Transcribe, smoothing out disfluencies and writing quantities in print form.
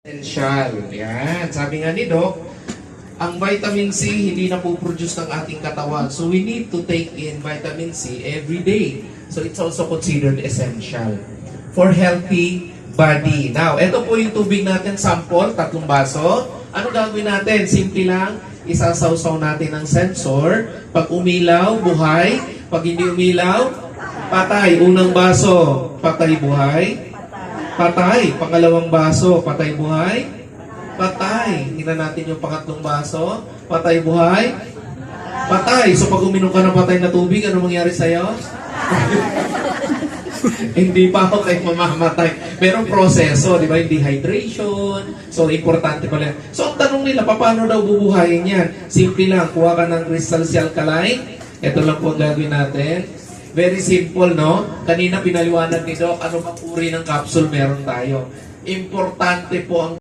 Essential. Yan. Sabi nga ni Doc, ang vitamin C hindi na po-produce ng ating katawan. So we need to take in vitamin C every day. So it's also considered essential for healthy body. Now, ito po yung tubig natin, sample, 3 baso. Ano gagawin natin? Simple lang, isasawsaw natin ng sensor. Pag umilaw, buhay. Pag hindi umilaw, patay. Unang baso, patay, buhay. Patay. Pangalawang baso, patay, buhay. Patay. Tingnan natin yung pangatlong baso. Patay, buhay. Patay. So pag uminom ka ng patay na tubig, ano mangyari sa'yo? Hindi pa ako kayo mamamatay. Merong proseso, di ba? Yung dehydration. So, importante pala. So, ang tanong nila, paano daw bubuhayin yan? Simple lang, kuha ka ng crystal C alkaline. Ito lang po ang gagawin natin. Very simple, no? Kanina pinaliwanag ni Doc, ano bang uri ng capsule meron tayo. Importante po ang